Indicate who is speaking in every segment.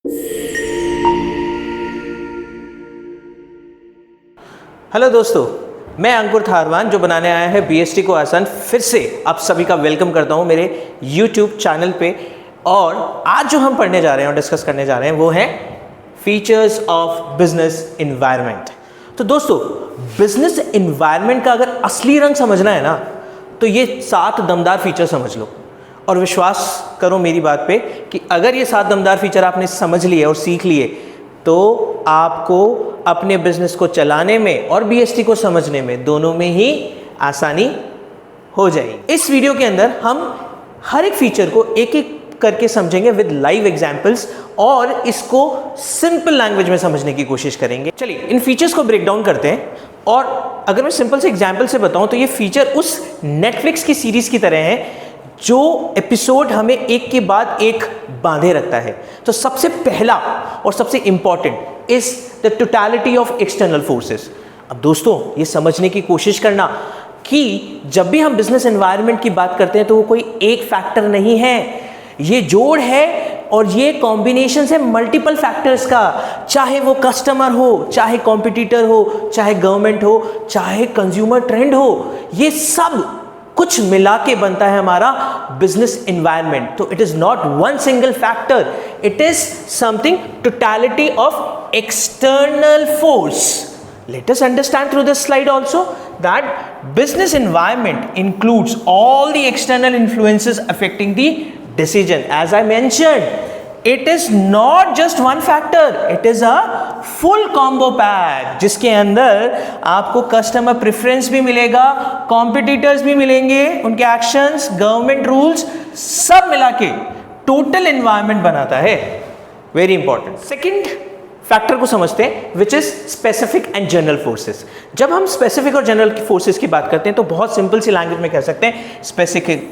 Speaker 1: Hello दोस्तों, मैं अंकुर थारवान जो बनाने आया है बीएसटी को आसान। फिर से आप सभी का वेलकम करता हूं मेरे यूट्यूब चैनल पे। और आज जो हम पढ़ने जा रहे हैं और डिस्कस करने जा रहे हैं वो है फीचर्स ऑफ बिजनेस एनवायरनमेंट। तो दोस्तों, बिजनेस एनवायरनमेंट का अगर असली रंग समझना है ना तो ये 7 दमदार फीचर समझ लो। और विश्वास करो मेरी बात पे कि अगर ये 7 दमदार फीचर आपने समझ लिए और सीख लिए तो आपको अपने बिजनेस को चलाने में और बीएसटी को समझने में दोनों में ही आसानी हो जाएगी। इस वीडियो के अंदर हम हर एक फीचर को एक एक करके समझेंगे विद लाइव एग्जांपल्स और इसको सिंपल लैंग्वेज में समझने की कोशिश करेंगे। चलिए इन फीचर्स को ब्रेक डाउन करते हैं। और अगर मैं सिंपल से एग्जांपल से बताऊं तो ये फीचर उस नेटफ्लिक्स की सीरीज की तरह है जो एपिसोड हमें एक के बाद एक बांधे रखता है। तो सबसे पहला और सबसे important is the totality of external forces. अब दोस्तों, ये समझने की कोशिश करना कि जब भी हम बिजनेस एनवायरनमेंट की बात करते हैं तो वो कोई एक फैक्टर नहीं है, ये जोड़ है और ये कॉम्बिनेशन है मल्टीपल फैक्टर्स का। चाहे वो कस्टमर हो, चाहे कॉम्पिटिटर हो, चाहे गवर्नमेंट हो, चाहे कंज्यूमर ट्रेंड हो, ये सब कुछ मिला के बनता है हमारा बिजनेस एनवायरनमेंट। तो it is not one single factor, it is something totality of external force. Let us understand through this slide also that business environment includes all the external influences affecting the decision. As I mentioned, it is not just one factor, it is a full combo pack जिसके अंदर आपको customer preference भी मिलेगा, competitors भी मिलेंगे, उनके actions, government rules सब मिला के टोटल एनवायरनमेंट बनाता है। Very important. सेकंड फैक्टर को समझते हैं which is specific and general forces. जब हम स्पेसिफिक और जनरल फोर्सेस की बात करते हैं तो बहुत सिंपल सी लैंग्वेज में कह सकते हैं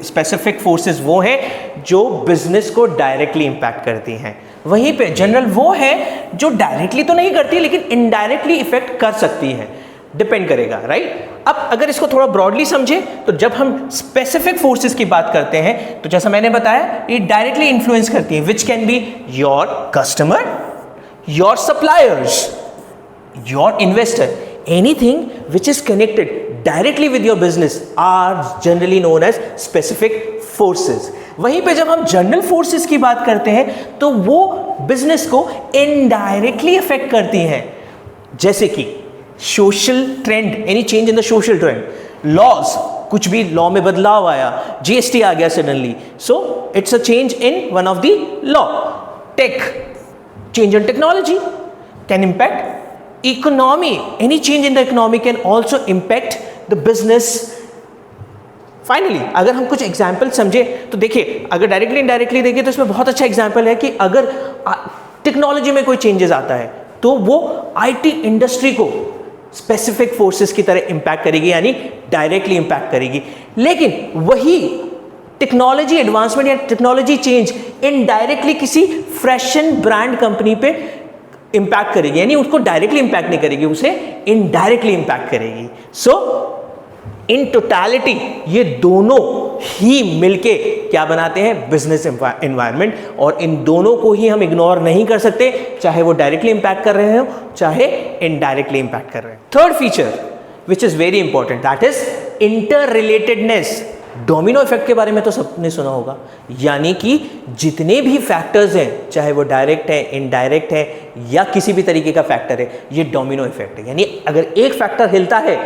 Speaker 1: स्पेसिफिक फोर्सेस वो हैं जो बिजनेस को डायरेक्टली इंपैक्ट करती हैं। वहीं पे जनरल वो है जो डायरेक्टली तो नहीं करती लेकिन इनडायरेक्टली इफेक्ट कर सकती है, डिपेंड करेगा, राइट। अब अगर इसको थोड़ा ब्रॉडली समझे तो जब हम स्पेसिफिक फोर्सेस की बात करते हैं तो जैसा मैंने बताया ये डायरेक्टली इन्फ्लुएंस करती है, which can be your customer, your suppliers, your investor, anything which is connected directly with your business are generally known as specific forces. वहीं पे जब हम जनरल फोर्सेस की बात करते हैं तो वो बिजनेस को इनडायरेक्टली अफेक्ट करती हैं, जैसे कि social trend, any change in the social trend, laws, कुछ भी लॉ में बदलाव आया, जीएसटी आ गया suddenly, so it's a change in one of the law. Tech, change in technology can impact economy. Any change in the economy can also impact the business. Finally, अगर हम कुछ एग्जाम्पल समझे तो देखिए, अगर डायरेक्टली इनडायरेक्टली देखिए तो इसमें बहुत अच्छा एग्जाम्पल है कि अगर टेक्नोलॉजी में कोई चेंजेस आता है तो वो आईटी इंडस्ट्री को स्पेसिफिक फोर्सेस की तरह इंपैक्ट करेगी, यानी डायरेक्टली इंपैक्ट करेगी। लेकिन वही टेक्नोलॉजी एडवांसमेंट या टेक्नोलॉजी चेंज इनडायरेक्टली किसी फैशन ब्रांड कंपनी पे इंपैक्ट करेगी, यानी उसको डायरेक्टली इंपैक्ट नहीं करेगी, उसे इनडायरेक्टली इंपैक्ट करेगी। सो इन टोटलिटी ये दोनों ही मिलके क्या बनाते हैं, बिजनेस एनवायरनमेंट। और इन दोनों को ही हम इग्नोर नहीं कर सकते, चाहे वो डायरेक्टली इंपैक्ट कर रहे हो चाहे इनडायरेक्टली इंपैक्ट कर रहे हैं। Third feature which is very important, that is inter relatedness. Domino effect के बारे में तो सबने सुना होगा, यानी कि जितने भी फैक्टर्स हैं, चाहे वो डायरेक्ट है, इनडायरेक्ट है या किसी भी तरीके का फैक्टर है, ये डोमिनो इफेक्ट है। यानी अगर एक फैक्टर हिलता है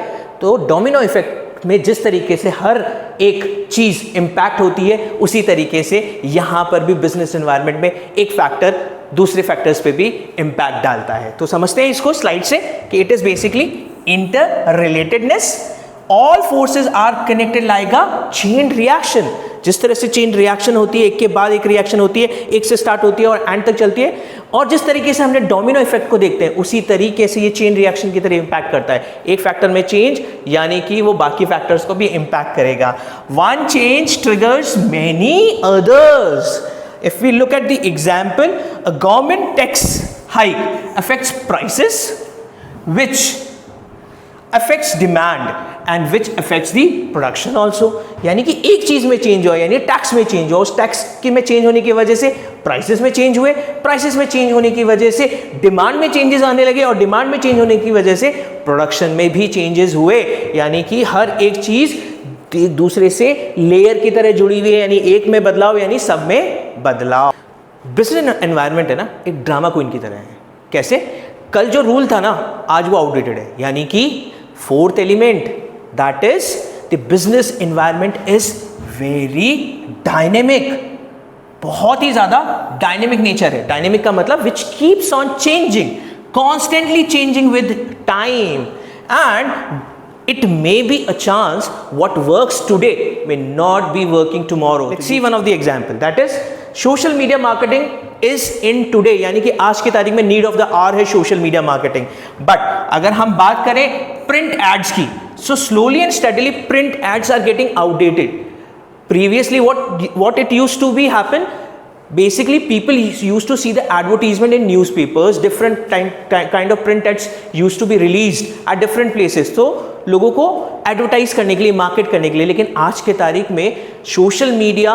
Speaker 1: तो डोमिनो इफेक्ट में जिस तरीके से हर एक चीज इंपैक्ट होती है उसी तरीके से यहां पर भी बिजनेस एनवायरनमेंट में एक फैक्टर दूसरे फैक्टर्स पे भी इंपैक्ट डालता है। तो समझते हैं इसको स्लाइड से कि it is basically inter relatedness. All forces are connected like a chain reaction. जिस तरह से चेन रिएक्शन होती है, एक के बाद एक रिएक्शन होती है, एक से स्टार्ट होती है और एंड तक चलती है, और जिस तरीके से हमने डोमिनो इफेक्ट को देखते हैं उसी तरीके से ये चेन रिएक्शन की तरह इंपैक्ट करता है। एक फैक्टर में चेंज यानी कि वो बाकी फैक्टर्स को भी इंपैक्ट करेगा। One change triggers many others. If we look at the example, a government tax hike affects prices which affects demand and which affects the production also। यानी कि एक चीज में चेंज हुआ, यानी टैक्स में चेंज हुआ, उस टैक्स की में चेंज होने की वजह से प्राइसेस में चेंज हुए, प्राइसेस में चेंज होने की वजह से डिमांड में चेंजेस आने लगे, और डिमांड में चेंज होने की वजह से प्रोडक्शन में भी चेंजेस हुए। यानी कि हर एक चीज एक दूसरे से लेयर की तरह जुड़ी हुई है, यानी एक में बदलाव यानी सब में बदलाव। बिजनेस एनवायरनमेंट है ना, एक ड्रामा क्वीन की तरह है। कैसे? कल जो रूल था ना, आज वो आउटडेटेड है। यानी कि fourth element, that is the business environment is very dynamic, बहुत ही ज्यादा डायनेमिक नेचर है। डायनेमिक का मतलब which keeps on changing, constantly changing with time, and it may be a chance what works today may not be working tomorrow। Let's see one of the example, that is social media marketing is in today, यानी कि आज की तारीख में need of the hour है social media marketing। But अगर हम बात करें print ads की, so slowly and steadily print ads are getting outdated। Previously what it used to be happen, basically people used to see the advertisement in newspapers, different kind of print ads used to be released at different places, so लोगों को advertise करने के लिए, market करने के लिए। लेकिन आज के तारीख में social media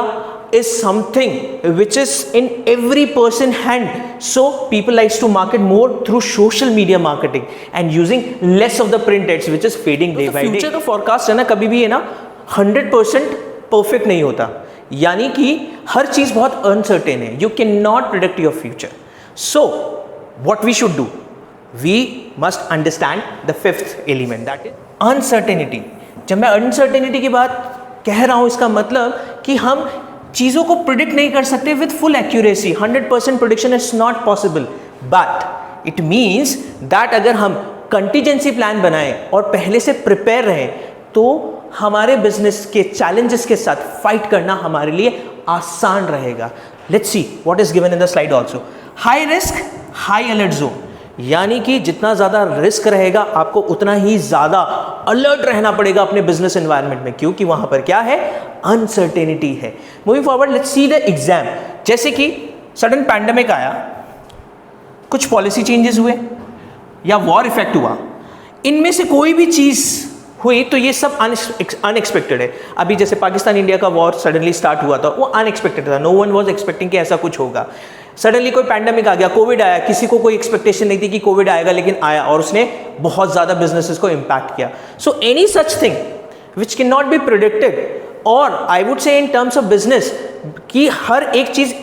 Speaker 1: is something which is in every person hand, so people likes to market more through social media marketing and using less of the print ads which is fading day by day। Future का forecast है ना, कभी भी है ना 100% perfect नहीं होता, यानी कि हर चीज बहुत अनसर्टेन है। You can not predict your future, so what we should do, we must understand the fifth element, that is uncertainty. जब मैं अनसर्टेनिटी की बात कह रहा हूं, इसका मतलब कि हम चीजों को प्रिडिक्ट नहीं कर सकते with full accuracy. 100% prediction is not possible, but it means that अगर हम कंटीजेंसी प्लान बनाएं और पहले से प्रिपेयर रहें, तो हमारे बिजनेस के चैलेंजेस के साथ फाइट करना हमारे लिए आसान रहेगा। Let's see what is given in the slide also. High risk high alert zone, यानी कि जितना ज़्यादा रिस्क रहेगा आपको उतना ही ज़्यादा अलर्ट रहना पड़ेगा अपने बिजनेस एनवायरनमेंट में, क्योंकि वहां पर क्या है, अनसर्टेनिटी है। Moving forward, let's see the exam. जैसे कि सडन पैंडेमिक आया, कुछ पॉलिसी चेंजेस हुए या वॉर इफेक्ट हुआ, इनमें से कोई भी चीज़ हुई तो ये सब अनएक्सपेक्टेड है। अभी जैसे पाकिस्तान इंडिया का वॉर सडनली स्टार्ट हुआ था, वो अनएक्सपेक्टेड था, नो वन वाज एक्सपेक्टिंग कि ऐसा कुछ होगा। सडनली कोई पैंडेमिक आ गया, कोविड आया, किसी को कोई एक्सपेक्टेशन नहीं थी कि कोविड आएगा, लेकिन आया और उसने बहुत ज़्यादा बिजनेसेस को इम्पैक्ट किया। So any such thing which can not be predicted, और I would say in terms of business कि हर एक चीज़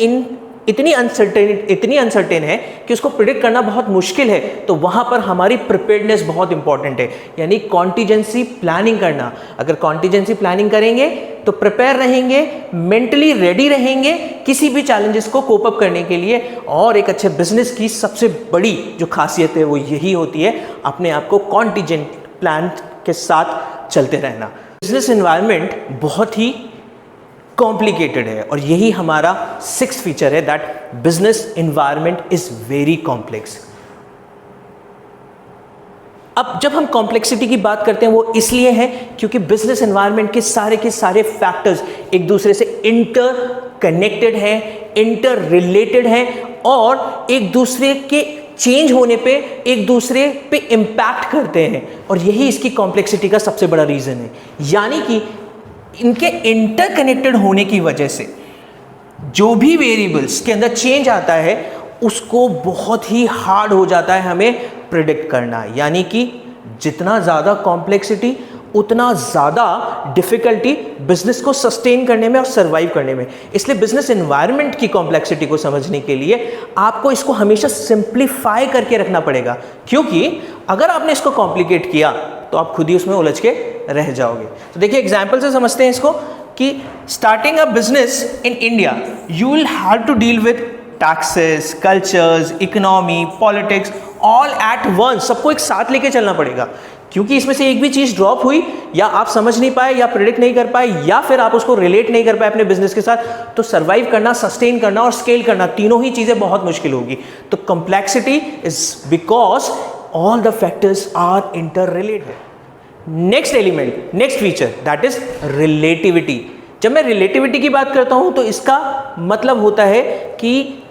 Speaker 1: इतनी अनसर्टेन है कि उसको प्रिडिक्ट करना बहुत मुश्किल है, तो वहाँ पर हमारी प्रिपेयर्डनेस बहुत इंपॉर्टेंट है, यानी कॉन्टीजेंसी प्लानिंग करना। अगर कॉन्टीजेंसी प्लानिंग करेंगे तो प्रिपेयर रहेंगे, मेंटली रेडी रहेंगे किसी भी चैलेंजेस को कोप अप करने के लिए। और एक अच्छे बिजनेस की सबसे बड़ी जो खासियत है वो यही होती है, अपने आप को कॉन्टीजेंट प्लान के साथ चलते रहना। बिजनेस एनवायरनमेंट बहुत ही कॉम्प्लिकेटेड है, और यही हमारा सिक्स्थ फीचर है, that business environment is very complex. अब जब हम कॉम्प्लेक्सिटी की बात करते हैं, वो इसलिए है क्योंकि बिजनेस एनवायरनमेंट के सारे फैक्टर्स एक दूसरे से इंटर कनेक्टेड हैं, इंटर रिलेटेड हैं, और एक दूसरे के चेंज होने पे एक दूसरे पे इम्पैक्ट करते हैं, और यही इसकी कॉम्प्लेक्सिटी का सबसे बड़ा रीजन है। यानी कि इनके इंटरकनेक्टेड होने की वजह से जो भी वेरिएबल्स के अंदर चेंज आता है उसको बहुत ही हार्ड हो जाता है हमें प्रिडिक्ट करना। यानी कि जितना ज़्यादा कॉम्प्लेक्सिटी उतना ज़्यादा डिफ़िकल्टी बिजनेस को सस्टेन करने में और सर्वाइव करने में। इसलिए बिजनेस एनवायरनमेंट की कॉम्प्लेक्सिटी को समझने के लिए आपको इसको हमेशा सिंप्लीफाई करके रखना पड़ेगा, क्योंकि अगर आपने इसको कॉम्प्लिकेट किया तो आप खुद ही उसमें उलझ के रह जाओगे। तो देखिए एग्जाम्पल से समझते हैं इसको कि starting a business in India you will have to deal with taxes, cultures, economy, politics all at once. सबको एक साथ लेके चलना पड़ेगा, क्योंकि इसमें से एक भी चीज़ ड्रॉप हुई या आप समझ नहीं पाए या प्रेडिक्ट नहीं कर पाए या फिर आप उसको रिलेट नहीं कर पाए अपने बिजनेस के साथ, तो सर्वाइव करना, सस्टेन करना और स्केल करना, तीनों ही चीज़ें बहुत मुश्किल होगी। तो complexity is because all the factors are interrelated. Next element, next feature, that is relativity. जब मैं रिलेटिविटी की बात करता हूं तो इसका मतलब होता है कि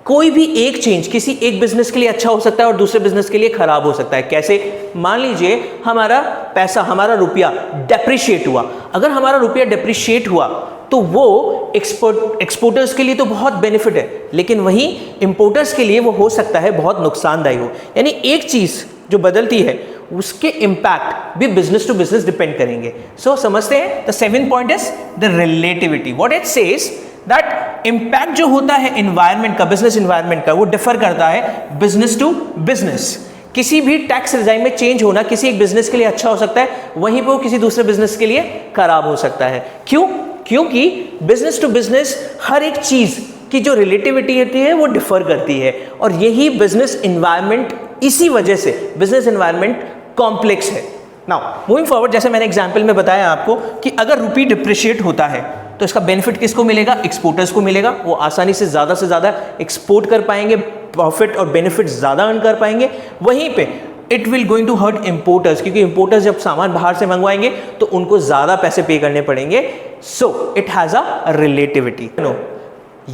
Speaker 1: कोई भी एक चेंज किसी एक बिजनेस के लिए अच्छा हो सकता है और दूसरे बिजनेस के लिए खराब हो सकता है। कैसे? मान लीजिए हमारा पैसा, हमारा रुपया डेप्रिशिएट हुआ। अगर हमारा रुपया डेप्रिशिएट हुआ तो वो एक्सपोर्टर्स के लिए तो बहुत बेनिफिट है, लेकिन वहीं इंपोर्टर्स के लिए वो हो सकता है बहुत नुकसानदायी हो। यानी एक चीज जो बदलती है उसके इंपैक्ट भी बिजनेस टू बिजनेस डिपेंड करेंगे। सो समझते हैं। The 7th point is the relativity. What it says that impact जो होता है एनवायरनमेंट का, बिजनेस एनवायरनमेंट का, वो डिफर करता है बिजनेस टू बिजनेस। किसी भी टैक्स रिजाइम में चेंज होना किसी एक बिजनेस के लिए अच्छा हो सकता है, वहीं पर वो किसी दूसरे बिजनेस के लिए खराब हो सकता है। क्यों? क्योंकि बिजनेस टू बिजनेस हर एक चीज की जो रिलेटिविटी होती है वो डिफर करती है, और यही बिजनेस एनवायरनमेंट, इसी वजह से बिजनेस एनवायरनमेंट कॉम्प्लेक्स है। नाउ मूविंग फॉरवर्ड, जैसे मैंने एग्जांपल में बताया आपको कि अगर रुपी डिप्रिशिएट होता है तो इसका बेनिफिट किसको मिलेगा? एक्सपोर्टर्स को मिलेगा। वो आसानी से ज़्यादा एक्सपोर्ट कर पाएंगे, प्रॉफिट और बेनिफिट ज़्यादा अर्न कर पाएंगे। वहीं पे it will going to hurt importers, क्योंकि इंपोर्टर्स जब सामान बाहर से मंगवाएंगे तो उनको ज़्यादा पैसे पे करने पड़ेंगे। So it has a relativity.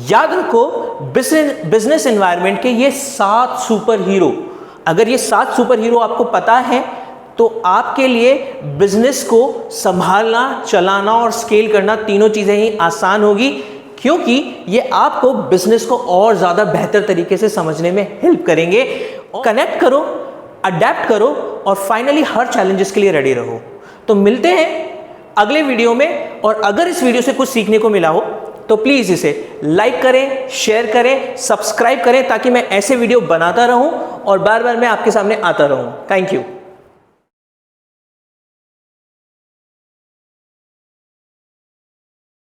Speaker 1: याद रखो, बिजनेस एनवायरनमेंट के ये 7 सुपर हीरो, अगर ये 7 सुपर हीरो आपको पता है तो आपके लिए बिजनेस को संभालना, चलाना और स्केल करना, तीनों चीजें ही आसान होगी, क्योंकि ये आपको बिजनेस को और ज्यादा बेहतर तरीके से समझने में हेल्प करेंगे। कनेक्ट करो, अडेप्ट करो और फाइनली हर चैलेंजेस के लिए रेडी रहो। तो मिलते हैं अगले वीडियो में, और अगर इस वीडियो से कुछ सीखने को मिला हो तो प्लीज इसे लाइक करें, शेयर करें, सब्सक्राइब करें, ताकि मैं ऐसे वीडियो बनाता रहूं और बार बार मैं आपके सामने आता रहूं। Thank you.